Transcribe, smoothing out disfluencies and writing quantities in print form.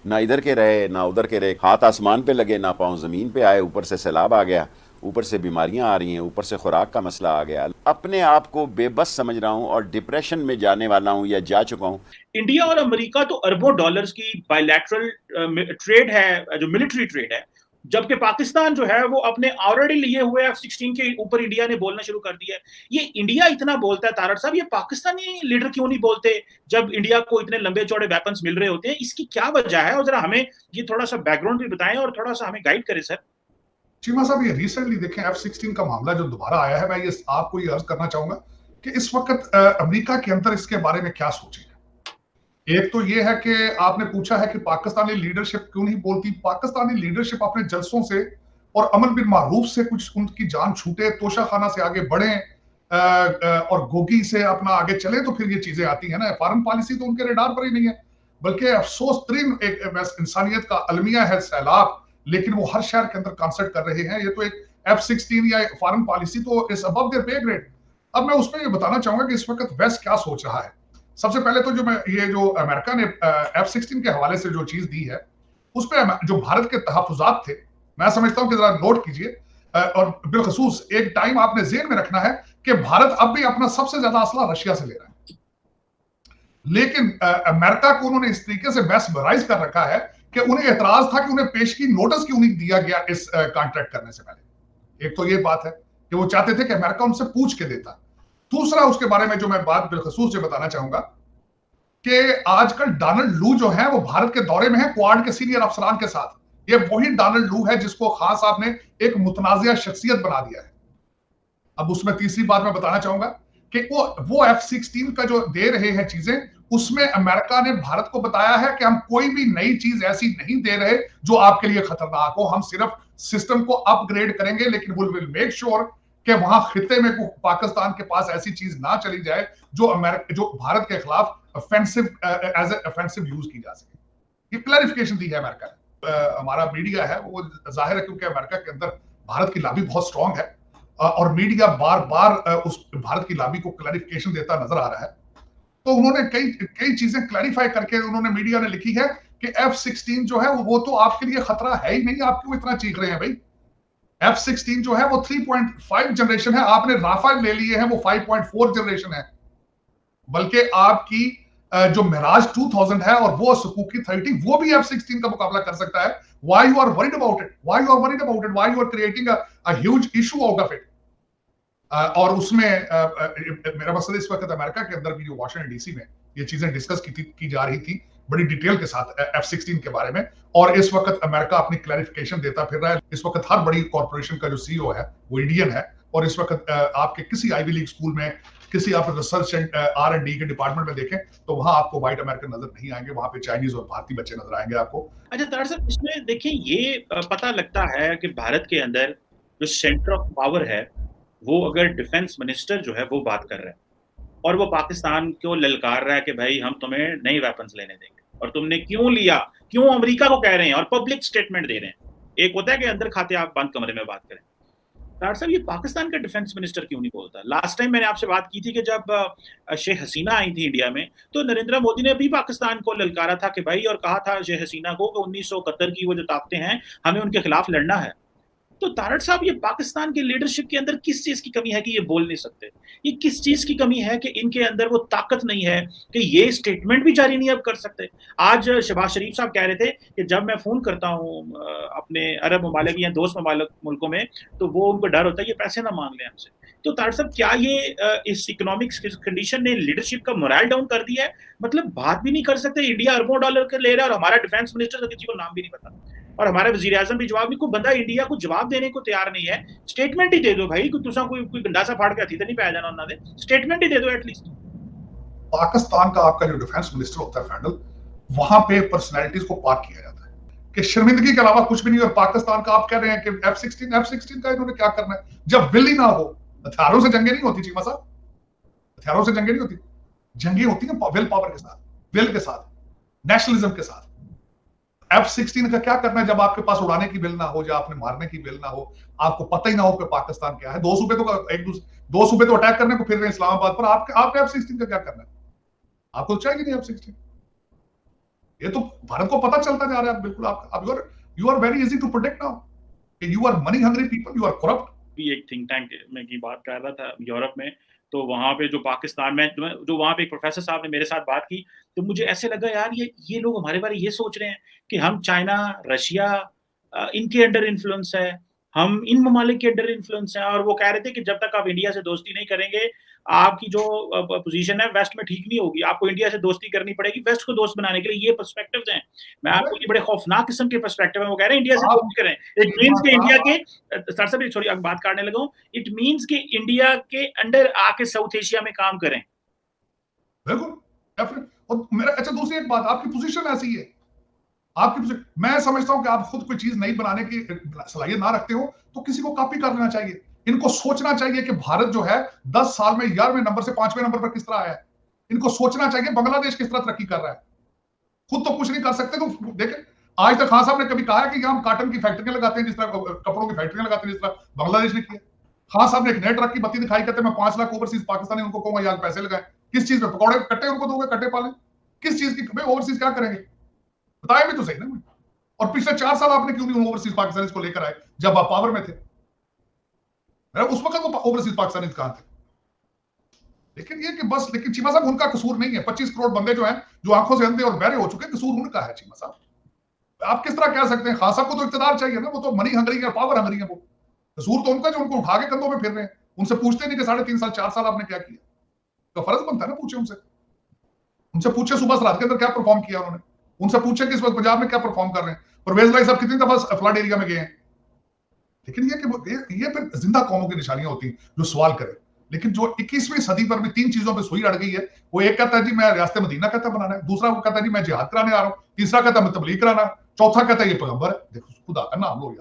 ना इधर के रहे ना उधर के रहे, हाथ आसमान पे लगे ना पाँव ज़मीन पे आए, ऊपर से सैलाब आ गया, ऊपर से बीमारियां आ रही हैं, ऊपर से खुराक का मसला आ गया। अपने आप को बेबस समझ रहा हूँ और डिप्रेशन में जाने वाला हूँ या जा चुका हूँ। इंडिया और अमेरिका तो अरबों डॉलर्स की बायलैटरल ट्रेड है, जो मिलिट्री ट्रेड है, जबकि पाकिस्तान जो है वो अपने ऑलरेडी लिए हुए F-16 के ऊपर इंडिया ने बोलना शुरू कर दिया है। ये इंडिया इतना बोलता है तारड़ साहब, ये पाकिस्तानी लीडर क्यों नहीं बोलते जब इंडिया को इतने लंबे चौड़े वेपन्स मिल रहे होते हैं? इसकी क्या वजह है? और जरा हमें ये थोड़ा सा बैकग्राउंड भी बताएं और थोड़ा सा हमें गाइड करें सर। चीमा साहब, ये रिसेंटली देखें F-16 का मामला जो दोबारा आया है, मैं ये आपको ये अर्ज करना चाहूंगा कि इस वक्त अमेरिका के अंदर इसके बारे में क्या सोचे। एक तो ये है कि आपने पूछा है कि पाकिस्तानी लीडरशिप क्यों नहीं बोलती। पाकिस्तानी लीडरशिप अपने जलसों से और अमर बिन मारूफ से कुछ उनकी जान छूटे, तोशा खाना से आगे बढ़े और गोगी से अपना आगे चले तो फिर ये चीजें आती है ना। फॉरेन पॉलिसी तो उनके रडार पर ही नहीं है, बल्कि अफसोस तरीन एक इंसानियत का अलमिया है सैलाब, लेकिन वो हर शहर के अंदर कॉन्सर्ट कर रहे हैं। ये तो एक F-16 या फॉरेन पॉलिसी तो इज अबव देयर पे ग्रेड। अब मैं उसमें ये बताना चाहूंगा कि इस वक्त वेस्ट क्या सोच रहा है। सबसे पहले तो जो अमेरिका ने F-16 के हवाले से जो चीज दी है, उस पर जो भारत के तहफुजात थे, मैं समझता हूं कि जरा नोट कीजिए। और बिलखसूस एक टाइम आपने जेहन में रखना है कि भारत अब भी अपना सबसे ज्यादा असला रशिया से ले रहा है, लेकिन अमेरिका को उन्होंने इस तरीके से मैस्मराइज कर रखा है कि उन्हें एतराज था कि उन्हें पेशगी नोटिस क्यों नहीं दिया गया इस कॉन्ट्रैक्ट करने से पहले। एक तो ये बात है कि वो चाहते थे कि अमेरिका उनसे पूछ के देता। दूसरा, उसके बारे में जो मैं बात बिलखसूस से बताना चाहूंगा कि आजकल डोनाल्ड लू जो है वो भारत के दौरे में है क्वाड के सीनियर अफसरान के साथ। ये वही डोनाल्ड लू है जिसको खान साहब ने एक मुतनाजिया शख्सियत बना दिया है। अब उसमें तीसरी बात मैं बताना चाहूंगा कि वो F-16 का जो दे रहे हैं चीजें, उसमें अमेरिका ने भारत को बताया है कि हम कोई भी नई चीज ऐसी नहीं दे रहे जो आपके लिए खतरनाक हो, हम सिर्फ सिस्टम को अपग्रेड करेंगे, लेकिन विल मेक श्योर कि वहां खिते में पाकिस्तान के पास ऐसी चीज ना चली जाए जो भारत के खिलाफ ऑफेंसिव एज ऑफेंसिव यूज की जा सके। ये क्लैरिफिकेशन दी है अमेरिका ने। हमारा मीडिया है वो जाहिर है क्योंकि अमेरिका के अंदर भारत की लॉबी बहुत स्ट्रांग है और मीडिया बार बार उस भारत की लॉबी को क्लैरिफिकेशन देता नजर आ रहा है। तो उन्होंने कई कई चीजें क्लैरिफाई करके उन्होंने मीडिया ने लिखी है कि F-16 जो है वो तो आपके लिए खतरा है ही नहीं, आप क्यों इतना चीख रहे हैं भाई। F-16 जो है वो 3.5 जनरेशन है, आपने राफेल ले लिए हैं वो 5.4 जनरेशन है। बल्कि आपकी जो मिराज 2000 है और वो सुजुकी 30 वो भी F-16 का मुकाबला कर सकता है। Why you are worried about it? Why you are worried about it? Why you are creating a huge issue out of it? और उसमें मेरा मकसद इस वक्त अमेरिका के अंदर भी जो वाशिंगटन डीसी में ये चीजें डिस्कस की जा रही थी बड़ी डिटेल के साथ F-16 के बारे में, और इस वक्त अमेरिका अपनी क्लैरिफिकेशन देता फिर रहा है। इस वक्त हर बड़ी कॉर्पोरेशन का जो सीईओ है वो इंडियन है, और इस वक्त आपके किसी आईवी लीग स्कूल में, किसी आप रिसर्च एंड R&D के डिपार्टमेंट में देखें तो वहां आपको व्हाइट अमेरिकन नजर नहीं आएंगे, वहां पे चाइनीज और भारतीय बच्चे नजर आएंगे आपको। अच्छा तारड़ साहब, इसमें देखिए ये पता लगता है कि भारत के अंदर जो सेंटर ऑफ पावर है वो अगर डिफेंस मिनिस्टर जो है वो बात कर रहा है और वो पाकिस्तान को ललकार रहा है कि भाई हम तुम्हें नए वेपन्स लेने देंगे, और तुमने क्यों लिया, क्यों अमेरिका को कह रहे हैं और पब्लिक स्टेटमेंट दे रहे हैं। एक होता है कि अंदर खाते आप बंद कमरे में बात करें। तारड़ साहब, ये पाकिस्तान का डिफेंस मिनिस्टर क्यों नहीं बोलता? लास्ट टाइम मैंने आपसे बात की थी कि जब शेख हसीना आई थी इंडिया में तो नरेंद्र मोदी ने भी पाकिस्तान को ललकारा था कि भाई, और कहा था शेख हसीना को कि 1971 की वो जो ताकतें हैं हमें उनके खिलाफ लड़ना है। तो तारड़ साहब, ये पाकिस्तान के लीडरशिप के अंदर किस चीज की कमी है कि ये बोल नहीं सकते? ये किस चीज की कमी है कि इनके अंदर वो ताकत नहीं है कि ये स्टेटमेंट भी जारी नहीं अब कर सकते? आज शहबाज शरीफ साहब कह रहे थे कि जब मैं फोन करता हूँ अपने अरब ममालिक या दोस्त ममालिक मुल्कों में तो वो उनको डर होता है ये पैसे ना मांग लें हमसे। तो तारड़ साहब, क्या ये इस इकोनॉमिक कंडीशन ने लीडरशिप का मोरल डाउन कर दिया है? मतलब बात भी नहीं कर सकते, इंडिया अरबों डॉलर के ले रहा है और हमारा डिफेंस मिनिस्टर तो किसी को नाम भी नहीं पता, और हमारे वजीर आजम भी जवाब नहीं, कोई बंदा इंडिया को जवाब देने को तैयार नहीं है। स्टेटमेंट ही दे दो भाई, कोई गंडासा फाड़ के हथी तो नहीं पाया जाना उन्होंने, स्टेटमेंट ही दे दो एटलीस्ट। पाकिस्तान का आपका जो डिफेंस मिनिस्टर होता है फैंडल, वहां पे पर्सनैलिटीज को पार्क किया जाता है कि शर्मिंदगी के अलावा कुछ भी नहीं। और पाकिस्तान का आप कह रहे हैं कि F-16 का इन्होंने क्या करना है जब विल ही ना हो। हथियारों से जंगे नहीं होती चीमा साहब, हथियारों से जंगे नहीं होती, जंगे होती है विल पावर के साथ, विल के साथ, नेशनलिज्म के साथ। F-16 का क्या करना है जब आपके पास उड़ाने की बिल ना हो, जब आपने मारने की बिल ना हो, आपको पता ही ना हो कि पाकिस्तान क्या है। दो सूबे तो अटैक करने को फिर रहे हैं इस्लामाबाद पर, आपने F-16 का क्या करना है? आपको तो चाहिए नहीं F-16। ये तो भारत को पता चलता जा रहा है बिल्कुल। आप you are very easy to protect now, you are money hungry people, you are corrupt. भी एक थिंक टैंक में की बात कर रहा था यूरोप में, तो वहां पे जो पाकिस्तान में जो वहां पे एक प्रोफेसर साहब ने मेरे साथ बात की, तो मुझे ऐसे लगा यार ये लोग हमारे बारे ये सोच रहे हैं कि हम चाइना, रशिया, इनके अंडर इन्फ्लुएंस है, हम इन ममालिक के अंडर इन्फ्लुएंस है। और वो कह रहे थे कि जब तक आप इंडिया से दोस्ती नहीं करेंगे, आपकी जो पोजीशन है वेस्ट में ठीक नहीं होगी, आपको इंडिया से दोस्ती करनी पड़ेगी वेस्ट को दोस्त बनाने के लिए। ये पर्सपेक्टिव्स हैं। मैं आपको ये बड़े खौफनाक किस्म के पर्सपेक्टिव है। वो कह रहे हैं इंडिया से दोस्ती करें, इट मींस कि इंडिया के सर से छोड़ी बात काटने लगा, इट मींस कि इंडिया के अंडर आके साउथ एशिया में काम करें। बिल्कुल। और मेरा अच्छा दूसरी एक बात, आपकी पोजीशन ऐसी है, मैं समझता हूं कि आप खुद कोई चीज नहीं बनाने की सलाहियत ना रखते हो तो किसी को कॉपी कर लेना चाहिए। इनको सोचना चाहिए कि भारत जो है 10 साल में 11वें नंबर से 5वें नंबर पर किस तरह आया है। इनको सोचना चाहिए बांग्लादेश किस तरह तरक्की कर रहा है। खुद तो कुछ नहीं कर सकते। तो देखें, आज तक खान साहब ने कभी कहा है कि हम कॉटन की फैक्ट्रियां लगाते हैं जिस तरह कपड़ों की फैक्ट्रियां लगाते हैं जिस तरह बांग्लादेश ने किया। खान साहब ने एक नए ट्रक की बत्ती दिखाई, कहते मैं 5 लाख ओवरसीज पाकिस्तानी उनको कहूंगा यार पैसे लगाए। किस चीज में? पकौड़े कट्टे उनको दोगे, कट्टे पाले? किस चीज की ओवरसीज क्या करेंगे? बताया भी तो सही ना। और पिछले 4 साल आपने क्यों नहीं ओवरसीज पाकिस्तानी को लेकर आए जब आप पावर में थे? उस वक्त वो ओवरसीज पाकिस्तानी कहां थे? लेकिन ये कि बस, लेकिन चीमा साहब उनका कसूर नहीं है। 25 करोड़ बंदे जो हैं, जो आंखों से अंधे और बहरे हो चुके हैं, कसूर उनका है चीमा साहब। आप किस तरह कह सकते हैं? खान साहब को तो इक्तदार चाहिए ना, वो तो मनी हंगरी है, पावर हंगरी है। वो कसूर तो उनका जो उनको उठा के कंधों में फिर रहे हैं। उनसे पूछते नहीं कि 3.5 साल 4 साल आपने क्या किया? तो फर्ज बनता है ना पूछे उनसे पूछे सुबह से रात के अंदर क्या परफॉर्म किया उन्होंने। उनसे पूछे कि इस वक्त पंजाब में क्या परफॉर्म कर रहे हैं। परवेज भाई साहब कितनी दफा फ्लड एरिया में गए हैं। लेकिन ये फिर जिंदा कौमों की निशानियां होती हैं जो सवाल करें। लेकिन जो 21वीं सदी पर भी 3 चीजों पे सुई अड़ गई है, वो एक कहता है जी मैं रियासत मदीना कहता बनाना है, दूसरा वो कहता है जी मैं जिहाद कराने आ रहा हूं, तीसरा कहता है मैं तबलीग कराना, चौथा कहता है ये पैगंबर है। देखो खुदा का नाम लो यार।